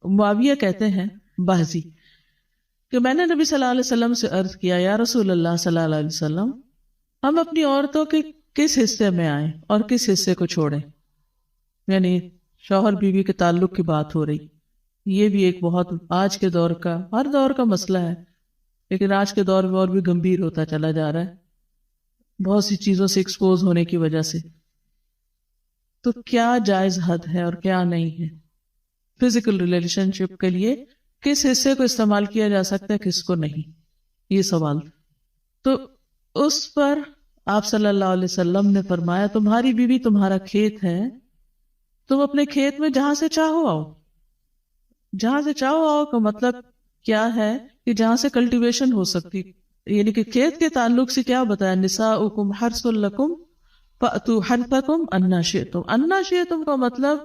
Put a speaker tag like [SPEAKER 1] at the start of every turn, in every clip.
[SPEAKER 1] معاویہ کہتے ہیں بازی کہ میں نے نبی صلی اللہ علیہ وسلم سے عرض کیا یا رسول اللہ صلی اللہ علیہ وسلم ہم اپنی عورتوں کے کس حصے میں آئیں اور کس حصے کو چھوڑیں؟ یعنی شوہر بیوی کے تعلق کی بات ہو رہی. یہ بھی ایک بہت آج کے دور کا، ہر دور کا مسئلہ ہے، لیکن آج کے دور میں اور بھی گمبھیر ہوتا چلا جا رہا ہے بہت سی چیزوں سے ایکسپوز ہونے کی وجہ سے. تو کیا جائز حد ہے اور کیا نہیں ہے؟ فزیکل ریلیشن شپ کے لیے کس حصے کو استعمال کیا جا سکتا ہے، کس کو نہیں، یہ سوال. تو اس پر آپ صلی اللہ علیہ وسلم نے فرمایا تمہاری بیوی تمہارا کھیت ہے، تم اپنے کھیت میں جہاں سے چاہو آؤ. جہاں سے چاہو آؤ کا مطلب کیا ہے کہ جہاں سے کلٹیویشن ہو سکتی، یعنی کہ کھیت کے تعلق سے کیا بتایا، نساؤکم حرث لکم فأتوا حرثکم انا شئتم. انا شئتم کا مطلب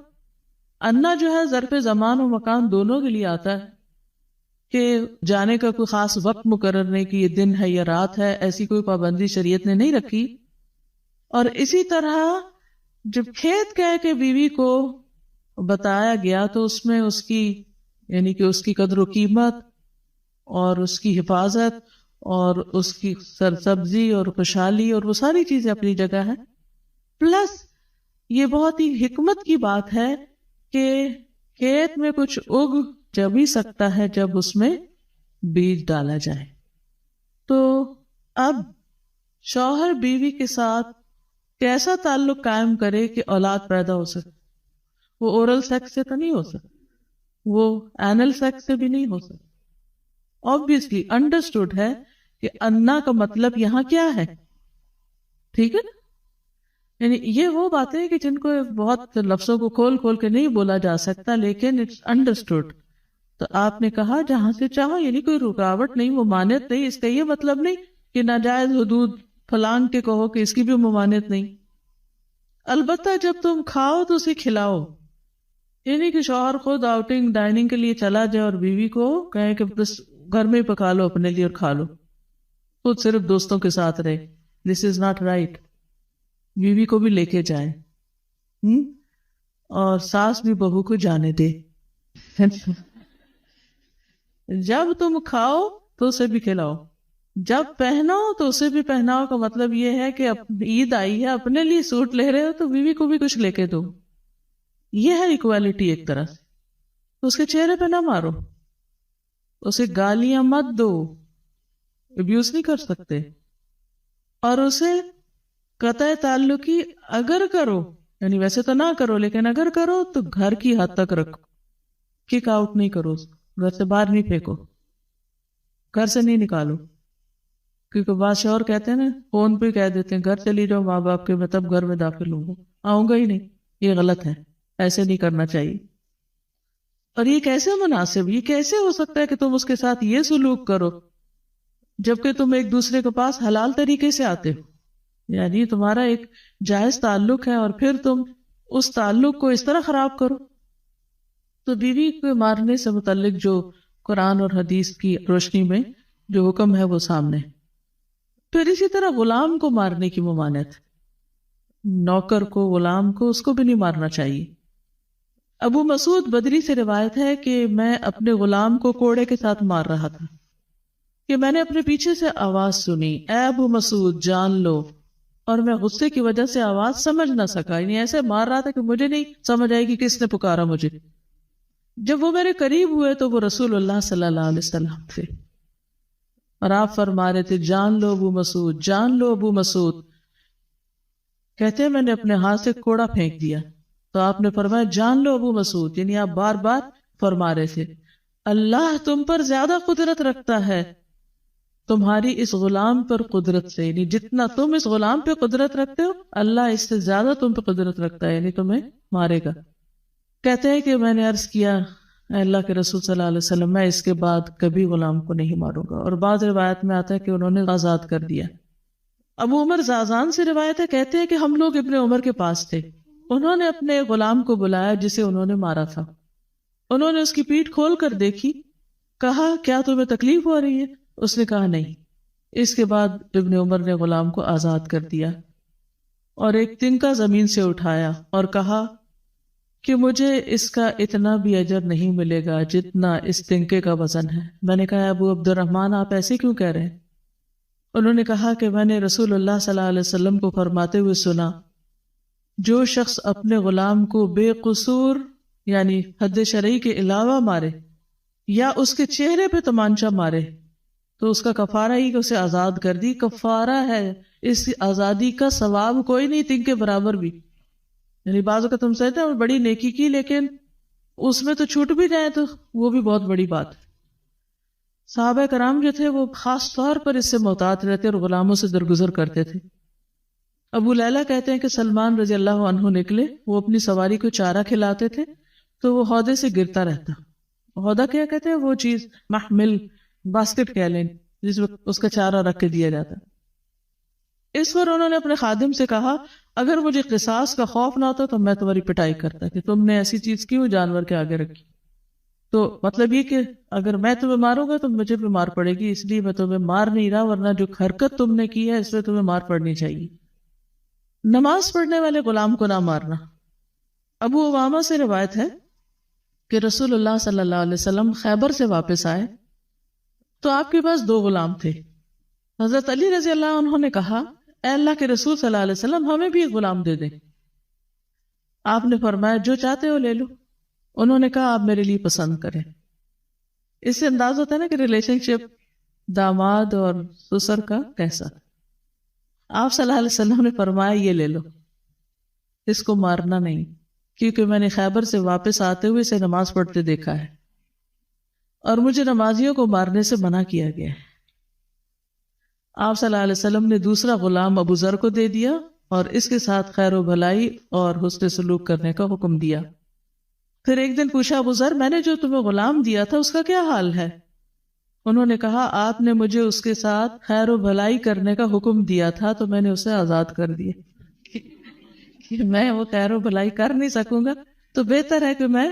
[SPEAKER 1] انا جو ہے ظرف زمان و مکان دونوں کے لیے آتا ہے کہ جانے کا کوئی خاص وقت مقرر نہیں کہ یہ دن ہے یا رات ہے، ایسی کوئی پابندی شریعت نے نہیں رکھی. اور اسی طرح جب کھیت کہہ کے بیوی کو بتایا گیا تو اس میں اس کی یعنی کہ اس کی قدر و قیمت اور اس کی حفاظت اور اس کی سرسبزی اور خوشحالی اور وہ ساری چیزیں اپنی جگہ ہیں. پلس یہ بہت ہی حکمت کی بات ہے کہ کھیت میں کچھ اگ جب ہی سکتا ہے جب اس میں بیج ڈالا جائے. تو اب شوہر بیوی کے ساتھ کیسا تعلق قائم کرے کہ اولاد پیدا ہو سکے؟ وہ اورل سیکس سے تو نہیں ہو سکتا، وہ اینل سیکس سے بھی نہیں ہو سکتا. obviously understood ہے کہ انا کا مطلب یہاں کیا ہے، ٹھیک ہے نا؟ یعنی یہ وہ باتیں کہ جن کو بہت لفظوں کو کھول کھول کے نہیں بولا جا سکتا، لیکن اٹس انڈرسٹوڈ. تو آپ نے کہا جہاں سے چاہو، یعنی کوئی رکاوٹ نہیں، ممانعت نہیں. اس کا یہ مطلب نہیں کہ ناجائز حدود پھلانگ کے کہو کہ اس کی بھی ممانعت نہیں. البتہ جب تم کھاؤ تو اسے کھلاؤ، یعنی کہ شوہر خود آؤٹنگ ڈائننگ کے لیے چلا جائے اور بیوی کو کہے کہ بس گھر میں ہی پکا لو اپنے لیے اور کھا لو، خود صرف دوستوں کے ساتھ رہے. دس از ناٹ رائٹ. بیوی کو بھی لے کے جائے اور ساس بھی بہو کو جانے دے. جب تم کھاؤ تو اسے بھی کھلاؤ، جب پہناؤ تو اسے بھی پہناؤ. کا مطلب یہ ہے کہ عید آئی ہے، اپنے لیے سوٹ لے رہے ہو تو بیوی کو بھی کچھ لے کے دو. یہ ہے ایکوالٹی ایک طرح سے. اس کے چہرے پہ نہ مارو، اسے گالیاں مت دو، ابیوز نہیں کر سکتے. اور اسے قطع تعلقی اگر کرو، یعنی ویسے تو نہ کرو لیکن اگر کرو تو گھر کی حد تک رکھو. کک آؤٹ نہیں کرو، گھر سے باہر نہیں پھینکو، گھر سے نہیں نکالو. کیونکہ بعض شوہر کہتے ہیں نا، فون پہ کہہ دیتے ہیں گھر چلی جاؤ ماں باپ کے، میں تب گھر میں داخل ہوں گا، آؤں گا ہی نہیں. یہ غلط ہے، ایسے نہیں کرنا چاہیے. اور یہ کیسے مناسب، یہ کیسے ہو سکتا ہے کہ تم اس کے ساتھ یہ سلوک کرو جبکہ تم ایک دوسرے کے پاس حلال طریقے سے آتے ہو؟ یعنی تمہارا ایک جائز تعلق ہے اور پھر تم اس تعلق کو اس طرح خراب کرو. تو بیوی کو مارنے سے متعلق جو قرآن اور حدیث کی روشنی میں جو حکم ہے وہ سامنے. پھر اسی طرح غلام کو مارنے کی ممانعت، نوکر کو، غلام کو، اس کو بھی نہیں مارنا چاہیے. ابو مسعود بدری سے روایت ہے کہ میں اپنے غلام کو کوڑے کے ساتھ مار رہا تھا کہ میں نے اپنے پیچھے سے آواز سنی، اے ابو مسعود جان لو. اور میں غصے کی وجہ سے آواز سمجھ نہ سکا، یعنی ایسے مار رہا تھا کہ مجھے نہیں سمجھ آئی کہ کس نے پکارا مجھے. جب وہ میرے قریب ہوئے تو وہ رسول اللہ صلی اللہ علیہ وسلم تھے اور آپ فرما رہے تھے جان لو ابو مسعود، جان لو ابو مسعود. کہتے ہیں میں نے اپنے ہاتھ سے کوڑا پھینک دیا تو آپ نے فرمایا جان لو ابو مسعود، یعنی آپ بار بار فرما رہے تھے اللہ تم پر زیادہ قدرت رکھتا ہے تمہاری اس غلام پر قدرت سے، یعنی جتنا تم اس غلام پہ قدرت رکھتے ہو اللہ اس سے زیادہ تم پہ قدرت رکھتا ہے، یعنی تمہیں مارے گا. کہتے ہیں کہ میں نے عرض کیا اے اللہ کے رسول صلی اللہ علیہ وسلم میں اس کے بعد کبھی غلام کو نہیں ماروں گا. اور بعض روایت میں آتا ہے کہ انہوں نے آزاد کر دیا. ابو عمر زازان سے روایت ہے، کہتے ہیں کہ ہم لوگ ابن عمر کے پاس تھے، انہوں نے اپنے غلام کو بلایا جسے انہوں نے مارا تھا. انہوں نے اس کی پیٹھ کھول کر دیکھی، کہا کیا تمہیں تکلیف ہو رہی ہے؟ اس نے کہا نہیں. اس کے بعد ابن عمر نے غلام کو آزاد کر دیا اور ایک تنکا زمین سے اٹھایا اور کہا کہ مجھے اس کا اتنا بھی اجر نہیں ملے گا جتنا اس تنکے کا وزن ہے۔ میں نے کہا ابو عبد الرحمن آپ ایسے کیوں کہہ رہے ہیں؟ انہوں نے کہا کہ میں نے رسول اللہ صلی اللہ علیہ وسلم کو فرماتے ہوئے سنا، جو شخص اپنے غلام کو بے قصور یعنی حد شرعی کے علاوہ مارے یا اس کے چہرے پہ تمانچہ مارے تو اس کا کفارہ ہی کہ اسے آزاد کر دی، کفارہ ہے، اس آزادی کا ثواب کوئی نہیں تنکے برابر بھی۔ یعنی بعض کا تم سمجھتے ہیں بڑی نیکی کی لیکن اس میں تو چھوٹ بھی جائے تو وہ بھی بہت بڑی بات ہے۔ صحابہ کرام جو تھے وہ خاص طور پر اس سے محتاط رہتے اور غلاموں سے درگزر کرتے تھے۔ ابو لیلہ کہتے ہیں کہ سلمان رضی اللہ عنہ نکلے، وہ اپنی سواری کو چارہ کھلاتے تھے تو وہ ہودے سے گرتا رہتا۔ ہودہ کیا کہتے ہیں؟ وہ چیز محمل باسکٹ کہہ لیں جس میں اس کا چارہ رکھ کے دیا جاتا۔ اس پر انہوں نے اپنے خادم سے کہا اگر مجھے قصاص کا خوف نہ ہوتا تو میں تمہاری پٹائی کرتا کہ تم نے ایسی چیز کیوں جانور کے آگے رکھی۔ تو مطلب یہ کہ اگر میں تمہیں ماروں گا تو مجھے بھی مار پڑے گی، اس لیے میں تمہیں مار نہیں رہا، ورنہ جو حرکت تم نے کی ہے اس میں تمہیں مار پڑنی چاہیے۔ نماز پڑھنے والے غلام کو نہ مارنا۔ ابو امامہ سے روایت ہے کہ رسول اللہ صلی اللہ علیہ وسلم خیبر سے واپس آئے تو آپ کے پاس 2 غلام تھے۔ حضرت علی رضی اللہ عنہ نے کہا اے اللہ کے رسول صلی اللہ علیہ وسلم ہمیں بھی ایک غلام دے دیں۔ آپ نے فرمایا جو چاہتے ہو لے لو۔ انہوں نے کہا آپ میرے لیے پسند کریں۔ اس سے انداز ہوتا ہے نا کہ ریلیشن شپ داماد اور سسر کا کیسا۔ آپ صلی اللہ علیہ وسلم نے فرمایا یہ لے لو، اس کو مارنا نہیں، کیونکہ میں نے خیبر سے واپس آتے ہوئے اسے نماز پڑھتے دیکھا ہے اور مجھے نمازیوں کو مارنے سے منع کیا گیا ہے۔ آپ صلی اللہ علیہ وسلم نے دوسرا غلام ابو ذر کو دے دیا اور اس کے ساتھ خیر و بھلائی اور حسن سلوک کرنے کا حکم دیا۔ پھر ایک دن پوچھا ابو ذر میں نے جو تمہیں غلام دیا تھا اس کا کیا حال ہے؟ انہوں نے کہا آپ نے مجھے اس کے ساتھ خیر و بھلائی کرنے کا حکم دیا تھا تو میں نے اسے آزاد کر دیا۔ کہ میں وہ خیر و بھلائی کر نہیں سکوں گا تو بہتر ہے کہ میں